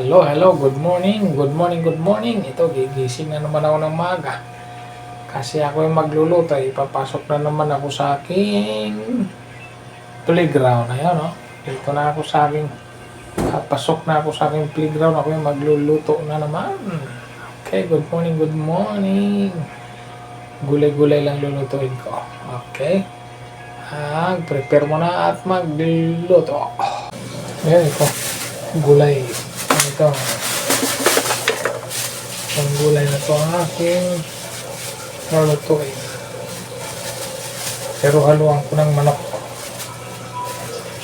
Hello, hello, good morning, good morning, good morning. Ito, gigising na naman ako ng maga. Kasi ako yung magluluto, ipapasok na naman ako sa aking playground. Ayan, no? Dito na ako sa aking, papasok na ako sa aking playground. Ako yung magluluto na naman. Okay, good morning, good morning. Gulay-gulay lang lulutuin ko. Okay. Prepare mo na at magluluto. Ayan, ito. Gulay. Ito. Ang gulay na ito ang aking lulutuin. Pero haluan ko ng manok.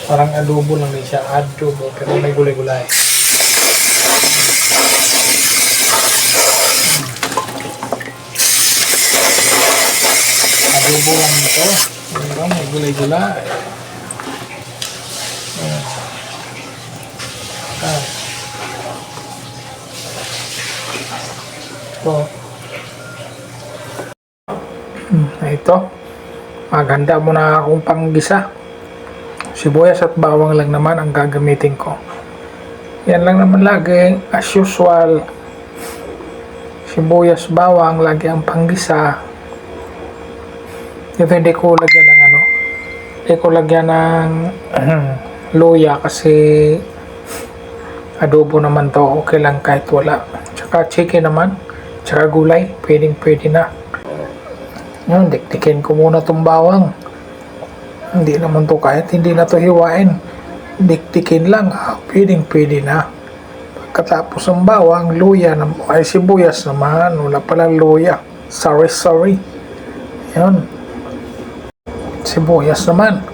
Parang adobo lang din siya. Adobo. Pero may gulay-gulay. Adobo lang ito. Pero may gulay-gulay. Ito, maganda muna akong panggisa. Sibuyas at bawang lang naman ang gagamitin ko. Yan lang naman lagi, as usual. Sibuyas, bawang, lagi ang panggisa. Ito hindi ko lagyan ng hindi ko lagyan ng luya kasi adobo naman to, okay lang kahit wala. Tsaka chicken naman, tsaka gulay, pwede na. Yun, dikdikin ko muna itong bawang. Hindi naman to kahit hindi na to hiwain. Dikdikin lang, pwede na. Pagkatapos ng bawang, luya, ay sibuyas naman, wala palang luya. Sorry. Yun. Sibuyas naman.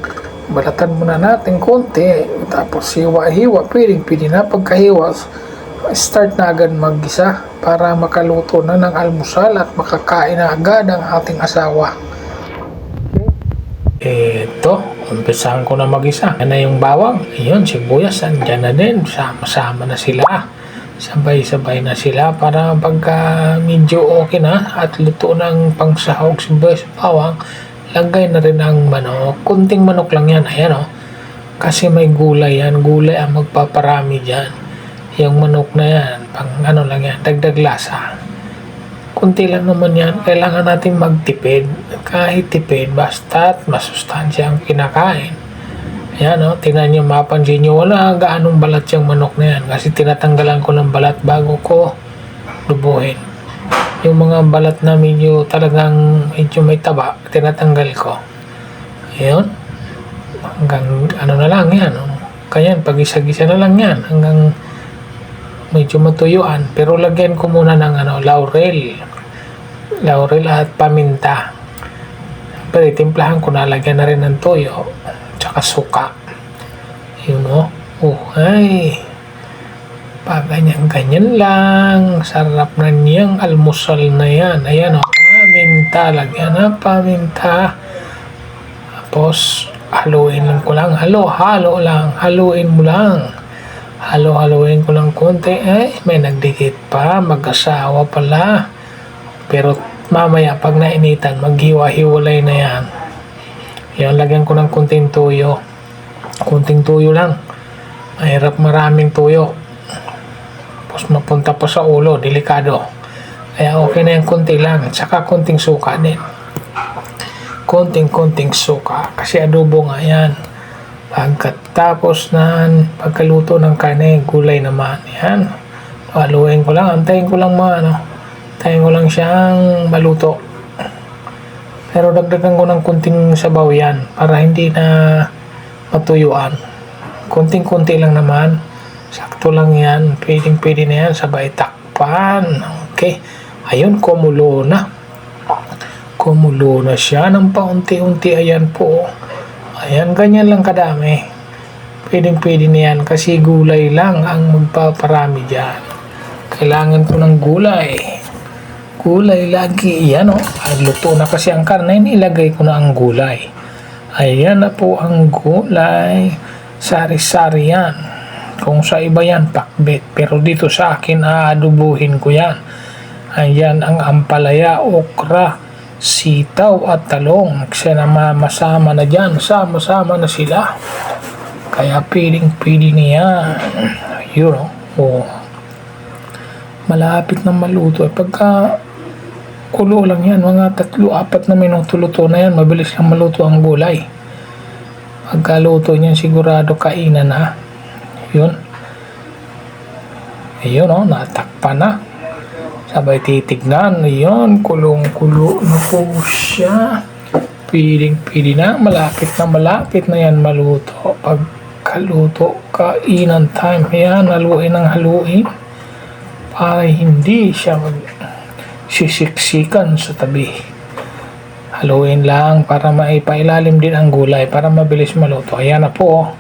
Balatan muna natin konti. Tapos hiwa-hiwa, pwede na. Pagkahiwa, start na agad maggisa para makaluto na ng almusal at makakain na agad ang ating asawa. Ito, umpisahan ko na magisa. Yan na yung bawang. Ayun, sibuyas, andyan na din. Sama-sama na sila. Sabay-sabay na sila para pagka medyo okay na at luto ng pangsahog sibuyas bawang, lagay na rin ang manok. Kunting manok lang yan. Ayan, kasi may gulay yan. Gulay ang magpaparami dyan. Yung manok na yan, pang lang yan, dagdag lasa. Kunti lang naman yan, kailangan natin magtipid. Kahit tipid, basta't masustansya ang kinakain. Ayan, tingnan nyo, mapansin nyo, wala gaanong balat yung manok na yan. Kasi tinatanggalan ko ng balat bago ko lubuhin. Yung mga balat na medyo medyo may taba, tinatanggal ko. Ayan. Hanggang na lang yan. Kaya pag-isa-gisa na lang yan. Hanggang medyo matuyuan, pero lagyan ko muna ng laurel at paminta. Pero timplahan ko na, lagyan na rin ng toyo tsaka suka. Yun ay ganyan lang, sarap na niyang almusal na yan. Ayan paminta, lagyan na paminta. Tapos haluin lang ko lang, haluin mo lang. Halo-haloin ko lang konti. May nagdikit pa, mag-asawa pala. Pero mamaya pag nainitan, maghiwa-hiwalay na yan. Yan, lagyan ko ng konting tuyo. Konting tuyo lang. Mahirap maraming tuyo. Tapos mapunta pa sa ulo, delikado. Kaya okay na yung konti lang. Tsaka konting suka din. Konting suka. Kasi adobo nga yan. Pagkatapos pagkaluto ng karne, gulay naman. Yan. Haluin ko lang. Antayin ko lang antayin ko lang siyang maluto. Pero dagdagan ko ng kunting sabaw yan para hindi na matuyuan. Kunting-kunti lang naman. Sakto lang yan. Pwede na yan. Sabay takpan. Okay. Ayun, kumulo na. Kumulo na siya ng paunti-unti. Ayan po. Ayan, ganyan lang kadami. Pwede na yan kasi gulay lang ang magpaparami dyan. Kailangan ko ng gulay. Gulay lagi. Yan luto na kasi ang karne, nilagay ko na ang gulay. Ayan na po ang gulay. Sari-sari yan. Kung sa iba yan, pakbet. Pero dito sa akin, aadubuhin ko yan. Ayan ang ampalaya, okra, sitaw at talong. Kasi masama na dyan. Sama-sama na sila. Kaya pwede na yan. Yun malapit na maluto. Pagka kulo lang yan, mga 3-4 na minuto luto na yan, mabilis lang maluto ang gulay. Pagkaluto niyan sigurado kainan na. Yun. Ayun natakpan na. Sabay titignan. Ayun, kulong-kulo na po siya. Piling-pili na. Malapit na yan maluto. Pagkaluto, kainan time. Ayan, haluin ng haluin. Para hindi siya sisiksikan sa tabi. Haluin lang para maipailalim din ang gulay para mabilis maluto. Ayan na po.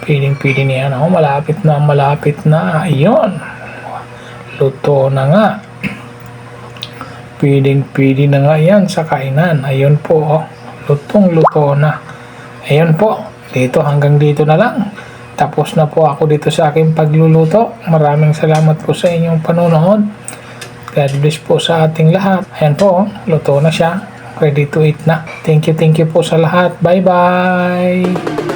Piling-pili niya malapit na. Ayun. Luto na nga. Piling-pili na nga yan sa kainan. Ayun po. Lutong-luto na. Ayun po. Hanggang dito na lang. Tapos na po ako dito sa aking pagluluto. Maraming salamat po sa inyong panonood. God bless po sa ating lahat. Ayan po. Luto na siya. Ready to eat na. Thank you po sa lahat. Bye-bye.